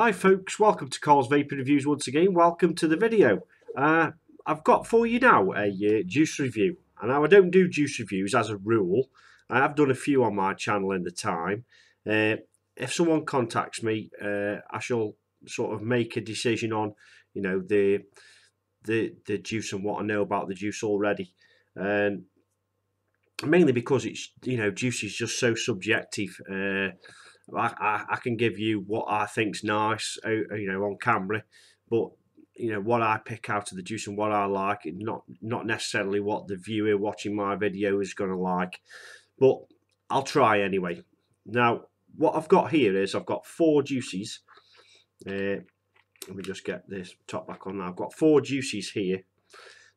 Hi folks, welcome to Carl's Vaping Reviews once again. Welcome to the video. I've got for you now a juice review. And now I don't do juice reviews as a rule. I have done a few on my channel in the time. If someone contacts me, I shall sort of make a decision on, you know, the juice and what I know about the juice already. And mainly because it's, you know, juice is just so subjective. I can give you what I think's nice, you know, on camera, but you know what I pick out of the juice and what I like, not necessarily what the viewer watching my video is going to like, but I'll try anyway. Now, what I've got here is I've got 4 juices. Let me just get this top back on now. I've got 4 juices here.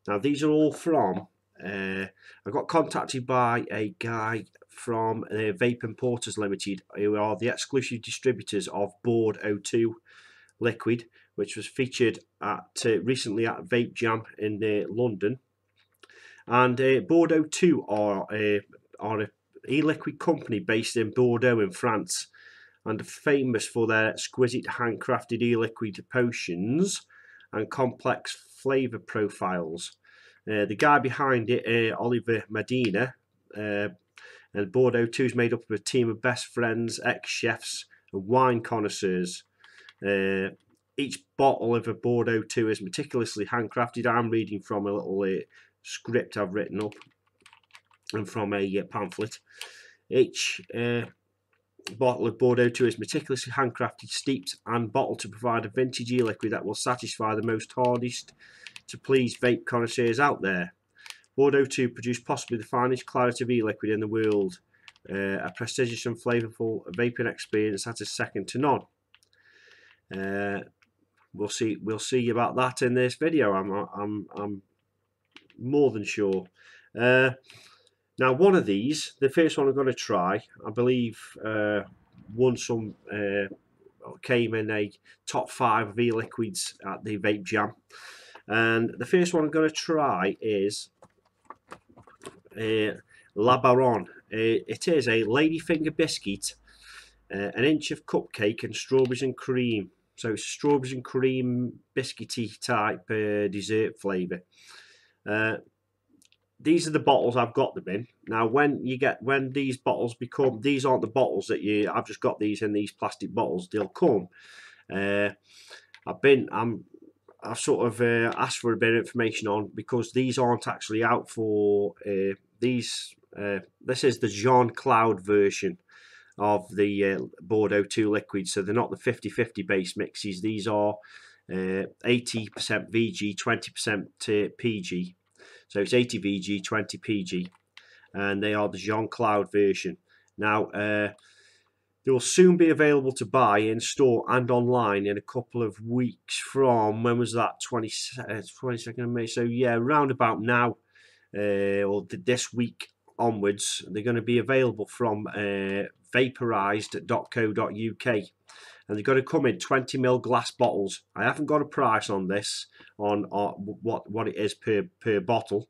Now, these are all from. I got contacted by a guy from Vape Importers Ltd, who are the exclusive distributors of BordO2 liquid, which was featured at recently at Vape Jam in London. And BordO2 are an e-liquid company based in Bordeaux in France, and are famous for their exquisite handcrafted e-liquid potions and complex flavour profiles. The guy behind it, Oliver Medina, and BordO2 is made up of a team of best friends, ex-chefs, and wine connoisseurs. Each bottle of a BordO2 is meticulously handcrafted. I'm reading from a little script I've written up and from a pamphlet. Each bottle of BordO2 is meticulously handcrafted, steeped, and bottled to provide a vintage e-liquid that will satisfy the most hardest to please vape connoisseurs out there. BordO2 produced possibly the finest claret of e-liquid in the world, a prestigious and flavourful vaping experience that is second to none. We'll see about that in this video. I'm more than sure. Now, one of these, the first one I'm going to try, I believe, won some. Came in a top 5 of e-liquids at the Vape Jam. And the first one I'm going to try is La Baronne. It is a ladyfinger biscuit, an inch of cupcake, and strawberries and cream. So it's strawberries and cream biscuity type dessert flavour. These are the bottles I've got them in. Now, when these bottles become, these aren't the bottles that I've just got these in these plastic bottles. They'll come. I've sort of asked for a bit of information on, because these aren't actually out for these. This is the Jean Claude version of the BordO2 liquid, so they're not the 50-50 base mixes. These are 80% VG, 20% PG. So it's 80 VG, 20 PG, and they are the Jean Claude version. Now, they will soon be available to buy in store and online in a couple of weeks from, when was that, 22nd of May? So yeah, round about now, or this week onwards, they're going to be available from vaporized.co.uk. And they've got to come in 20ml glass bottles. I haven't got a price on this, on what it is per bottle.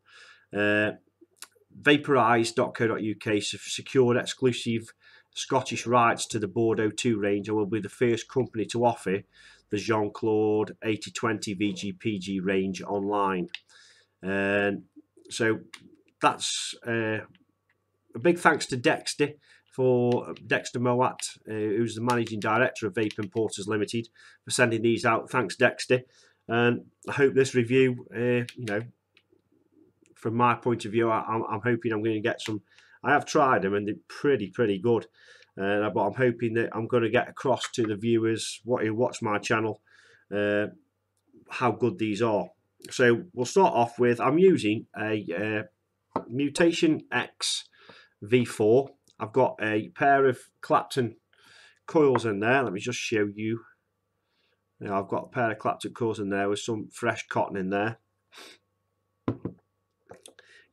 Vaporized.co.uk secured exclusive Scottish rights to the BordO2 range and will be the first company to offer the Jean Claude 80-20 VG-PG range online. So that's a big thanks to Dexter Moat, who's the managing director of Vape Importers Ltd, for sending these out. Thanks, Dexter. And I hope this review, you know, from my point of view, I'm hoping I'm going to get some. I have tried them and they're pretty good. But I'm hoping that I'm going to get across to the viewers who watch my channel how good these are. So we'll start off with, I'm using a Mutation X V4. I've got a pair of Clapton coils in there. Let me just show you. Now, I've got a pair of Clapton coils in there with some fresh cotton in there.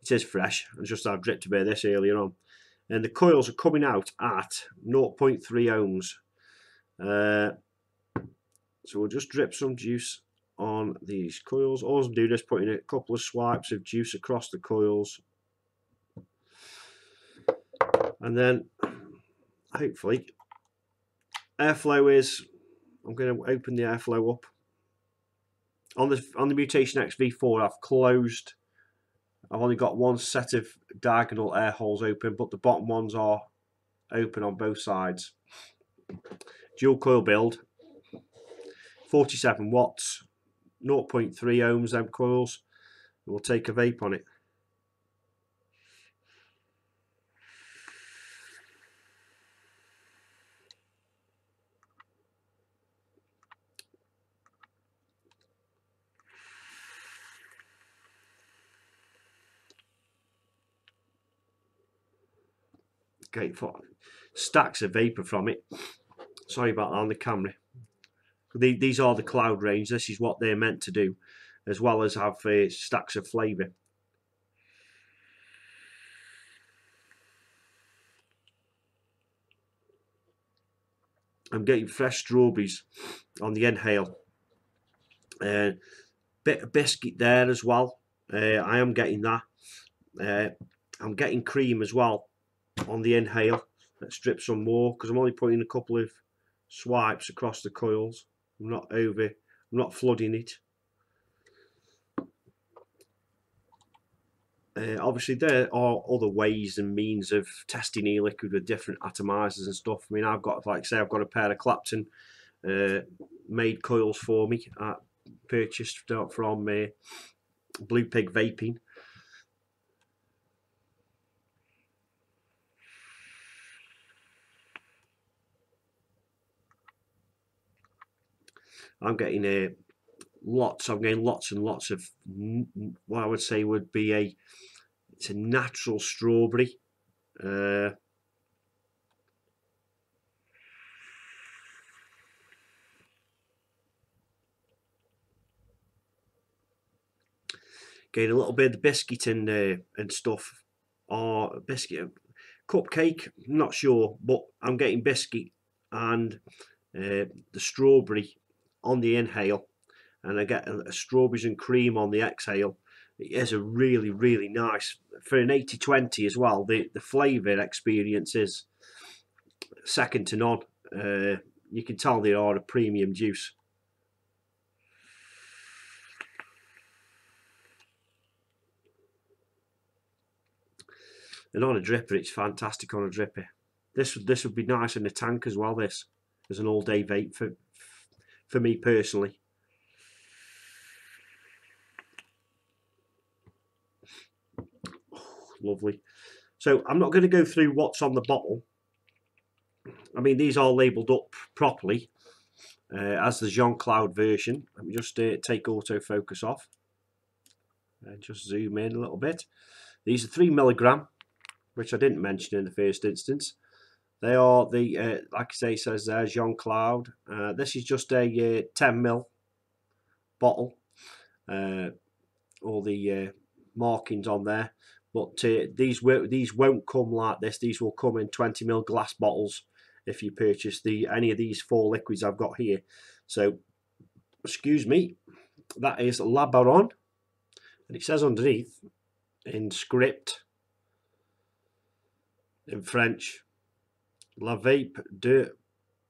It is fresh. I just had dripped a bit of this earlier on. And the coils are coming out at 0.3 ohms. So we'll just drip some juice on these coils. All I'm doing is putting a couple of swipes of juice across the coils. And then, hopefully, airflow is I'm going to open the airflow up. On the Mutation X V4, I've only got one set of diagonal air holes open, but the bottom ones are open on both sides. Dual coil build, 47 watts, 0.3 ohms them coils. We'll take a vape on it. Okay, stacks of vapour from it. Sorry about that on the camera. These are the cloud range. This is what they're meant to do, as well as have stacks of flavour. I'm getting fresh strawberries on the inhale. Bit of biscuit there as well. I am getting that. I'm getting cream as well on the inhale. Let's strip some more because I'm only putting a couple of swipes across the coils. I'm not flooding it. Obviously there are other ways and means of testing e-liquid with different atomizers and stuff. I mean, I've got, like I say, I've got a pair of Clapton made coils for me, purchased from Blue Pig Vaping. I'm getting lots and lots of what I would say would be it's a natural strawberry. Getting a little bit of the biscuit and stuff, or biscuit cupcake, I'm not sure, but I'm getting biscuit and the strawberry on the inhale, and I get a strawberries and cream on the exhale. It is a really nice, for an 80/20 as well. The flavour experience is second to none. You can tell they are a premium juice. And on a dripper, it's fantastic on a dripper. This would be nice in the tank as well. This as an all-day vape for me personally. Oh, lovely. So I'm not going to go through what's on the bottle. I mean, these are labelled up properly as the Jean-Claude version. Let me just take autofocus off and just zoom in a little bit. These are 3 milligram, which I didn't mention in the first instance. They are the, like I say, it says there, Jean-Claude. This is just a 10 ml bottle. All the markings on there. But these won't come like this. These will come in 20 ml glass bottles if you purchase any of these 4 liquids I've got here. So, excuse me, that is La Baronne. And it says underneath, in script, in French, La Vape de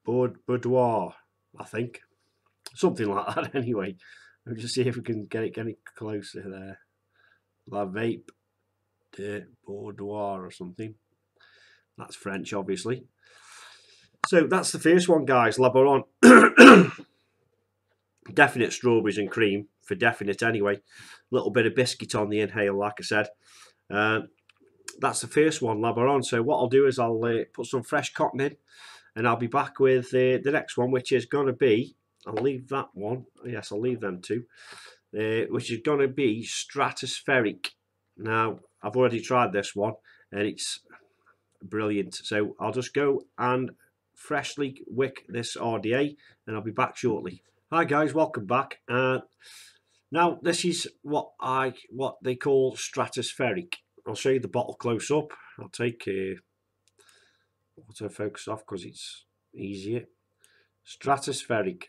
Bordeaux, I think. Something like that anyway. Let me just see if we can get it closer there. La Vape de Bordeaux or something. That's French, obviously. So that's the first one, guys. La Baronne. Definite strawberries and cream, for definite anyway. Little bit of biscuit on the inhale, like I said. That's the first one, La Baronne. So what I'll do is I'll put some fresh cotton in, and I'll be back with the next one, which is going to be, I'll leave that one. Yes, I'll leave them two. Which is going to be Stratospheric. Now, I've already tried this one, and it's brilliant. So I'll just go and freshly wick this RDA, and I'll be back shortly. Hi guys, welcome back. Now this is what they call Stratospheric. I'll show you the bottle close up. I'll take autofocus off because it's easier. Stratospheric,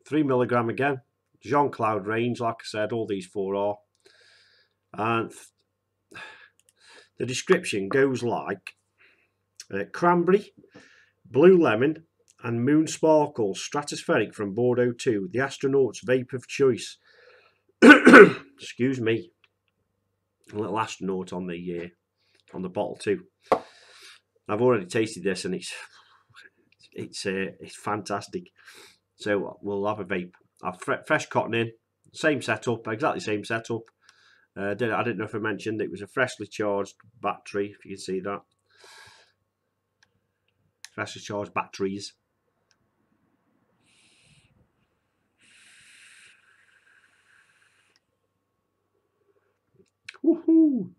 3 milligram again. Jean-Claude range, like I said, all these 4 are. And the description goes like cranberry, blue lemon, and Moon Sparkles Stratospheric from BordO2, the astronaut's vape of choice. Excuse me, a little astronaut on the bottle too. I've already tasted this and it's fantastic. So we'll have a vape. I've fresh cotton in, same setup, exactly same setup. I didn't know if I mentioned it was a freshly charged battery, if you can see that. Freshly charged batteries. Woohoo!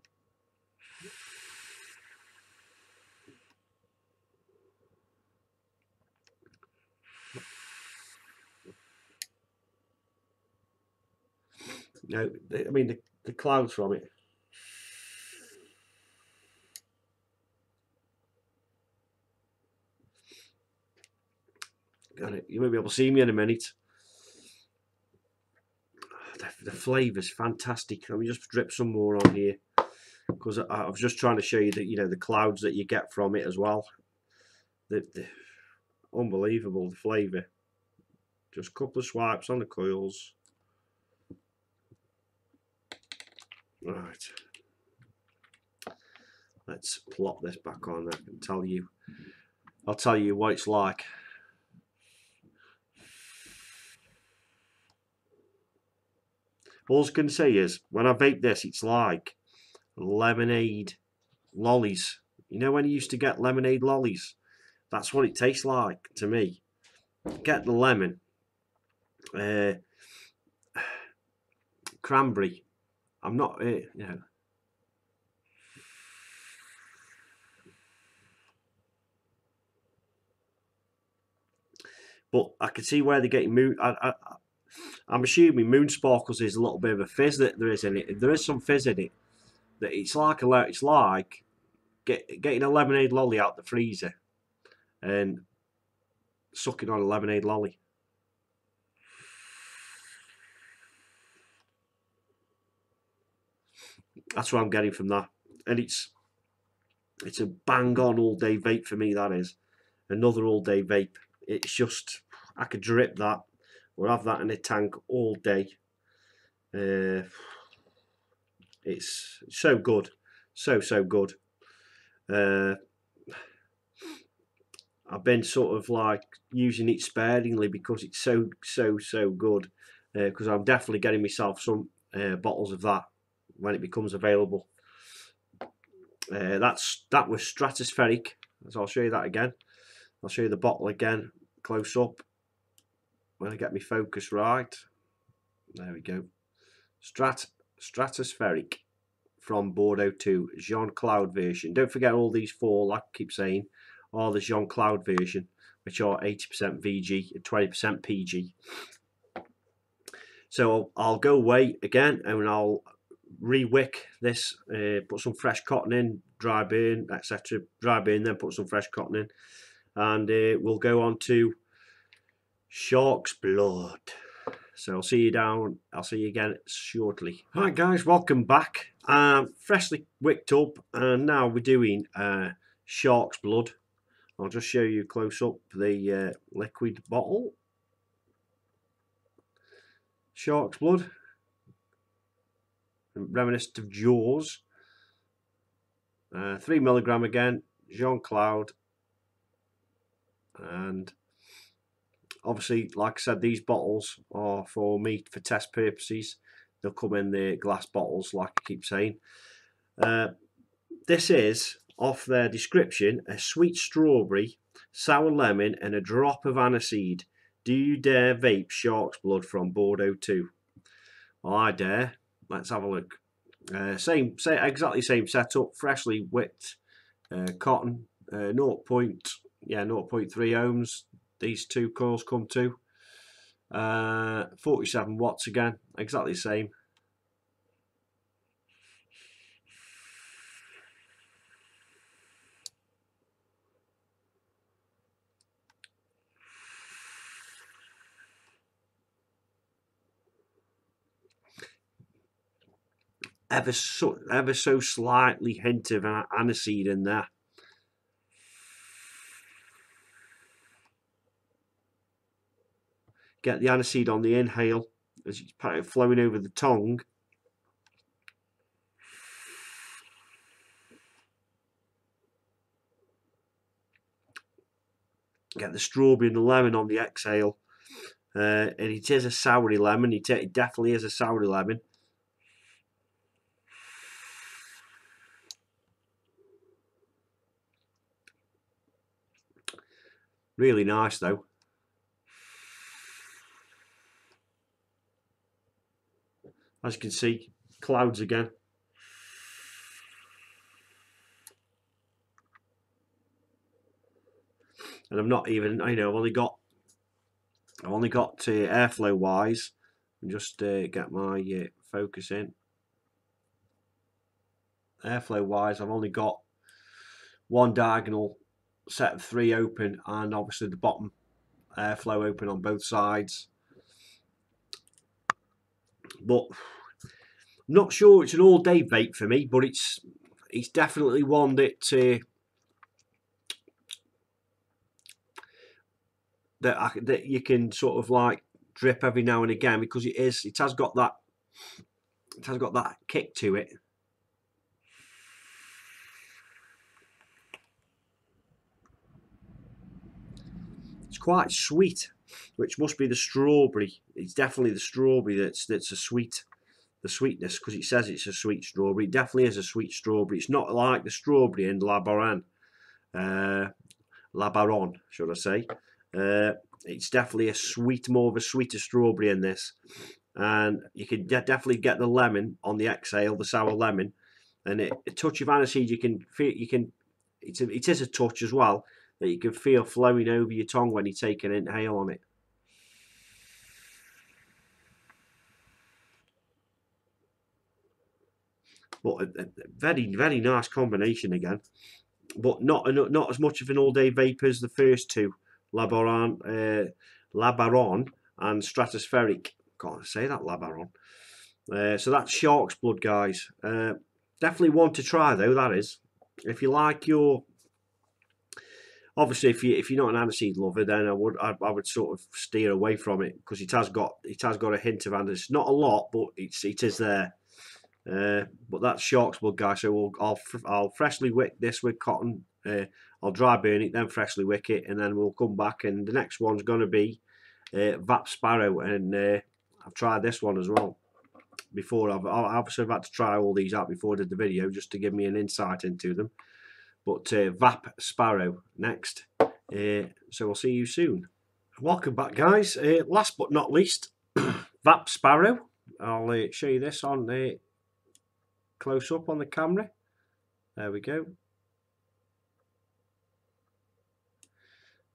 No, I mean the clouds from it. You won't be able to see me in a minute. The flavour's fantastic. Let me just drip some more on here because I was just trying to show you that, you know, the clouds that you get from it as well. The unbelievable, the flavour. Just a couple of swipes on the coils. Right. Let's plop this back on and tell you. I'll tell you what it's like. All I can say is, when I vape this, it's like lemonade lollies. You know when you used to get lemonade lollies? That's what it tastes like to me. Get the lemon, cranberry. I'm not, you know. But I can see where they're getting moon. I'm assuming Moon Sparkles is a little bit of a fizz that there is in it. There is some fizz in it. That it's like getting a lemonade lolly out the freezer and sucking on a lemonade lolly. That's what I'm getting from that, and it's a bang on all day vape for me. That is another all day vape. It's just, I could drip that or have that in a tank all day. It's so good, so good. I've been sort of like using it sparingly because it's so good. Because I'm definitely getting myself some bottles of that when it becomes available. That was Stratospheric. So I'll show you that again. I'll show you the bottle again close up when I get my focus right. There we go. Stratospheric from BordO2 Jean Cloud version. Don't forget all these four, like I keep saying, are the Jean Cloud version, which are 80% VG and 20% PG. So I'll go away again and I'll re-wick this, put some fresh cotton in, dry burn, etc. Dry burn, then put some fresh cotton in, and we'll go on to Shark's Blood. So I'll see you again shortly. Hi guys, welcome back. Freshly wicked up, and now we're doing Shark's Blood. I'll just show you close up the liquid bottle. Shark's Blood, reminiscent of Jaws. 3 mg again, Jean Cloud, and obviously, like I said, these bottles are for me for test purposes. They'll come in the glass bottles, like I keep saying. This is, off their description, a sweet strawberry, sour lemon, and a drop of aniseed. Do you dare vape Shark's Blood from BordO2? Well, I dare. Let's have a look. Exactly same setup. Freshly wicked cotton. 0.3 ohms. These two coils come to 47 watts again, exactly the same. Ever so slightly hint of aniseed in there. Get the aniseed on the inhale as it's flowing over the tongue. Get the strawberry and the lemon on the exhale. And it is a soury lemon. It definitely is a soury lemon. Really nice though. As you can see, clouds again. And I'm not even, I've only got airflow wise, and just get my focus in. Airflow wise, I've only got one diagonal set of 3 open, and obviously the bottom airflow open on both sides. But I'm not sure it's an all-day vape for me, but it's definitely one that that you can sort of like drip every now and again, because it has got that kick to it. It's quite sweet, which must be the strawberry. It's definitely the strawberry that's a sweet, the sweetness, because it says it's a sweet strawberry. It definitely is a sweet strawberry. It's not like the strawberry in La Baronne, should I say. It's definitely a sweet, more of a sweeter strawberry in this, and you can definitely get the lemon on the exhale, the sour lemon, and a touch of aniseed. You can feel, it is a touch as well that you can feel flowing over your tongue when you take an inhale on it. But a very, very nice combination again, but not as much of an all-day vape as the first two, La Baronne and Stratospheric. Can't say that, La Baronne. So that's shark's blood, guys. Definitely one to try though. That is, if you like your, obviously if you're not an aniseed lover, then I would sort of steer away from it, because it has got a hint of aniseed. Not a lot, but it is there. But that's shark's blood, guys. So I'll freshly wick this with cotton. I'll dry burn it, then freshly wick it, and then we'll come back. And the next one's going to be Vap Sparrow, and I've tried this one as well before. I've obviously had to try all these out before I did the video, just to give me an insight into them. But Vap Sparrow next. So we'll see you soon. Welcome back, guys. Last but not least, Vap Sparrow. I'll show you this on close up on the camera. There we go.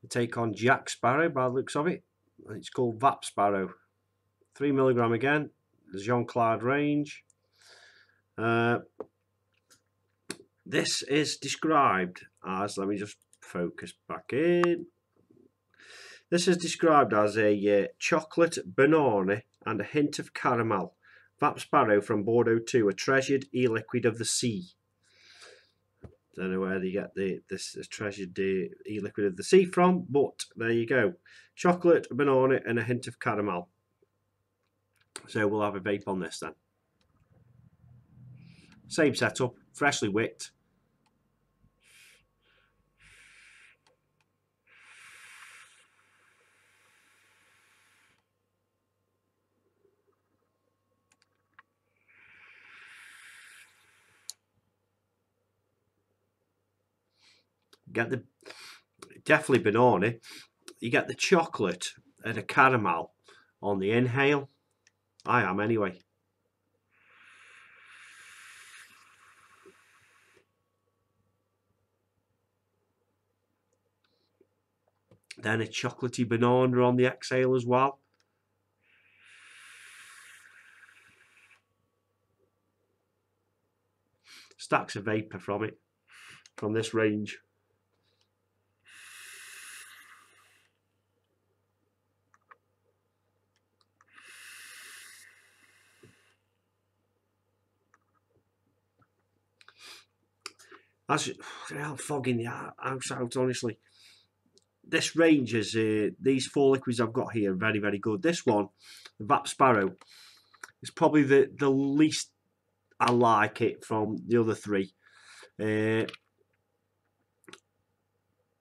Take on Jack Sparrow by the looks of it. It's called Vap Sparrow. 3 mg again. The Jean-Claude range. This is described as, let me just focus back in. This is described as a chocolate, banana, and a hint of caramel. Vap Sparrow from BordO2, a treasured e-liquid of the sea. Don't know where they get this treasured e-liquid of the sea from, but there you go. Chocolate, banana, and a hint of caramel. So we'll have a vape on this then. Same setup, freshly wicked. Get the, definitely banana. You get the chocolate and a caramel on the inhale. I am anyway. Then a chocolatey banana on the exhale as well. Stacks of vapour from it, from this range. That's fogging the house out, honestly. this range is these 4 liquids I've got here are very, very good. This one, the Vap Sparrow, is probably the least I like it from the other 3.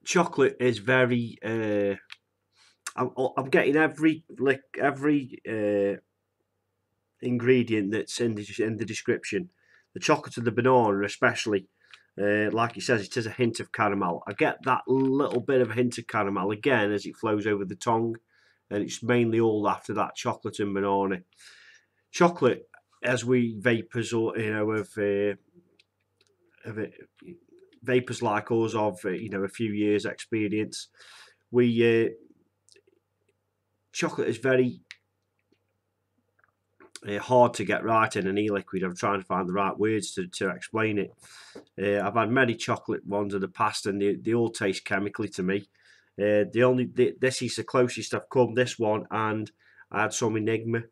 Chocolate is very. I'm getting every ingredient that's in the description. The chocolate and the banana, especially. Like it says, it is a hint of caramel. I get that little bit of a hint of caramel again as it flows over the tongue, and it's mainly all after that chocolate and banana. Chocolate, as we vapors, or vapors like us of a few years experience, chocolate is very hard to get right in an e-liquid. I'm trying to find the right words to explain it. I've had many chocolate ones in the past, and they all taste chemically to me. This is the closest I've come. This one, and I had some Enigma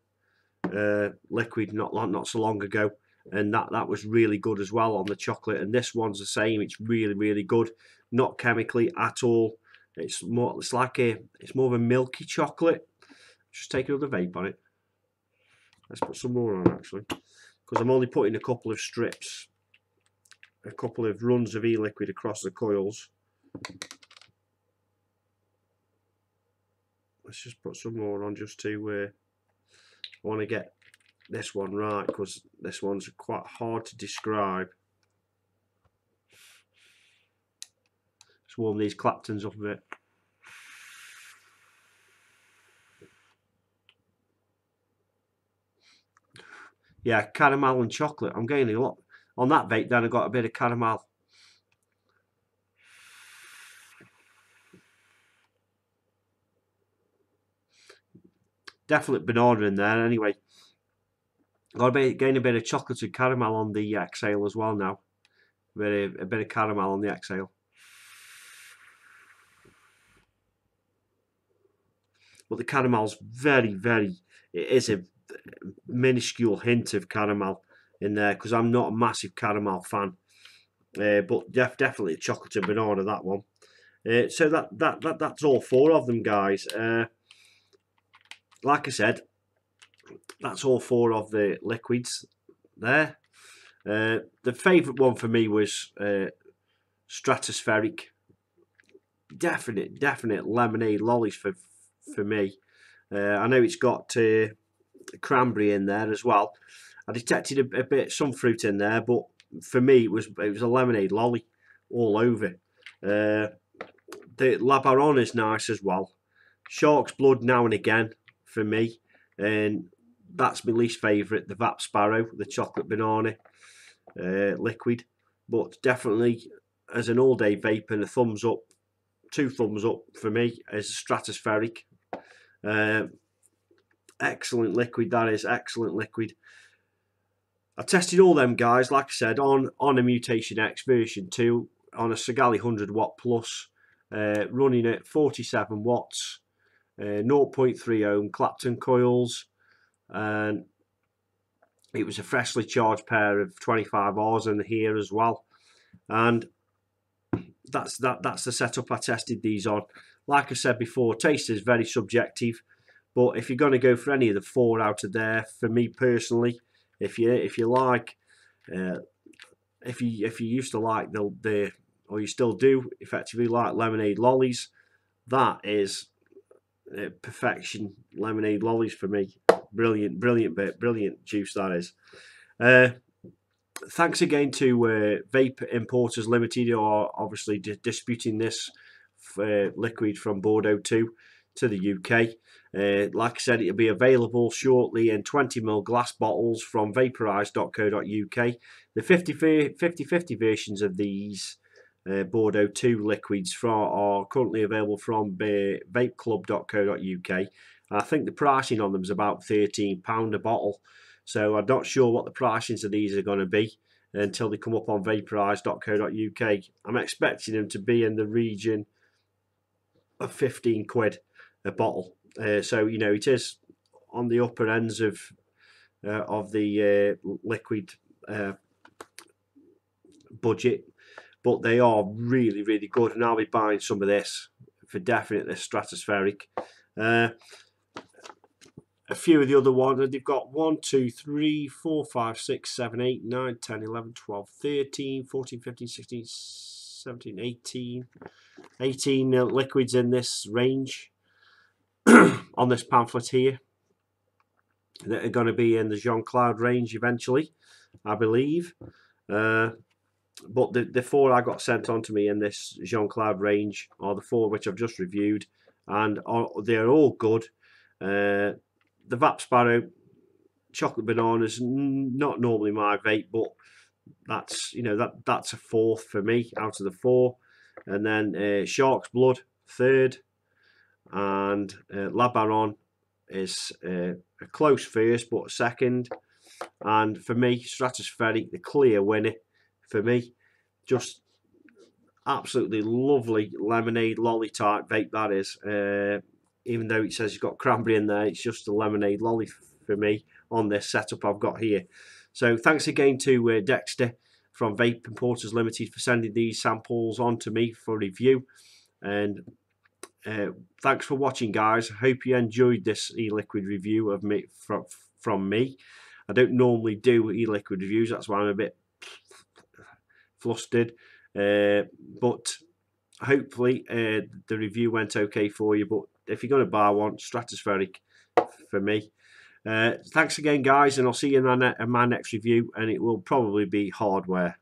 liquid not so long ago, and that was really good as well on the chocolate. And this one's the same. It's really, really good, not chemically at all. It's more of a milky chocolate. Just take another vape on it. Let's put some more on, actually, because I'm only putting a couple of strips, a couple of runs of e-liquid across the coils. Let's just put some more on, just to I want to get this one right, because this one's quite hard to describe. Let's warm these Claptons up a bit. Yeah, caramel and chocolate. I'm getting a lot on that vape. Then I got a bit of caramel. Definite banana in there. Anyway, got getting a bit of chocolate and caramel on the exhale as well now. A bit of caramel on the exhale. But the caramel's very, very. It is a minuscule hint of caramel in there, because I'm not a massive caramel fan, but definitely chocolate and banana, that one. So that's all 4 of them, guys. Like I said, that's all 4 of the liquids there. The favourite one for me was Stratospheric. Definite lemonade lollies for me. I know it's got cranberry in there as well. I detected some fruit in there, but for me it was a lemonade lolly all over. The La Baronne is nice as well. Shark's Blood now and again for me, and that's my least favourite. The Vap Sparrow, the chocolate banana liquid, but definitely as an all-day vape, and a thumbs up, 2 thumbs up for me as Stratospheric. Excellent liquid, that is, excellent liquid. I tested all them, guys, like I said, on a Mutation X version 2 on a Segali 100 watt plus, running at 47 watts, 0.3 ohm Clapton coils, and it was a freshly charged pair of 25 Rs in here as well. And that's the setup I tested these on. Like I said before, taste is very subjective, but if you're going to go for any of the 4 out of there, for me personally, if you like, if you used to like or you still do effectively like lemonade lollies, that is perfection. Lemonade lollies for me, brilliant bit, brilliant juice that is. Thanks again to Vape Importers Ltd, who are obviously disputing this liquid from BordO2 to the UK. Like I said, it'll be available shortly in 20ml glass bottles from vaporize.co.uk. The 50/50 versions of these BordO2 liquids are currently available from vapeclub.co.uk. I think the pricing on them is about £13 a bottle. So I'm not sure what the pricings of these are going to be until they come up on vaporize.co.uk. I'm expecting them to be in the region of 15 quid a bottle. So it is on the upper ends of the liquid budget, but they are really good, and I'll be buying some of this for definite this Stratospheric. A few of the other ones, they've got 1, 2, 3, 4, 5, 6, 7, 8, 9, 10, 11, 12, 13, 14, 15, 16, 17, 18 liquids in this range on this pamphlet here that are going to be in the Jean-Claude range eventually, I believe. But the 4 I got sent on to me in this Jean-Claude range are the 4 which I've just reviewed, and they're all good. The Vap Sparrow chocolate banana is not normally my vape, but that's, you know, that's a 4th for me out of the 4. And then Shark's Blood 3rd, and La Baronne is a close 1st but 2nd. And for me, Stratospheric, the clear winner for me. Just absolutely lovely lemonade lolly type vape that is. Even though it says it's got cranberry in there, it's just a lemonade lolly for me on this setup I've got here. So thanks again to Dexter from Vape Importers Ltd for sending these samples on to me for review. And thanks for watching, guys. I hope you enjoyed this e-liquid review of me from me. I don't normally do e-liquid reviews, that's why I'm a bit flustered. But hopefully the review went okay for you. But if you're going to buy one, Stratospheric for me. Thanks again, guys, and I'll see you in my next review, and it will probably be hardware.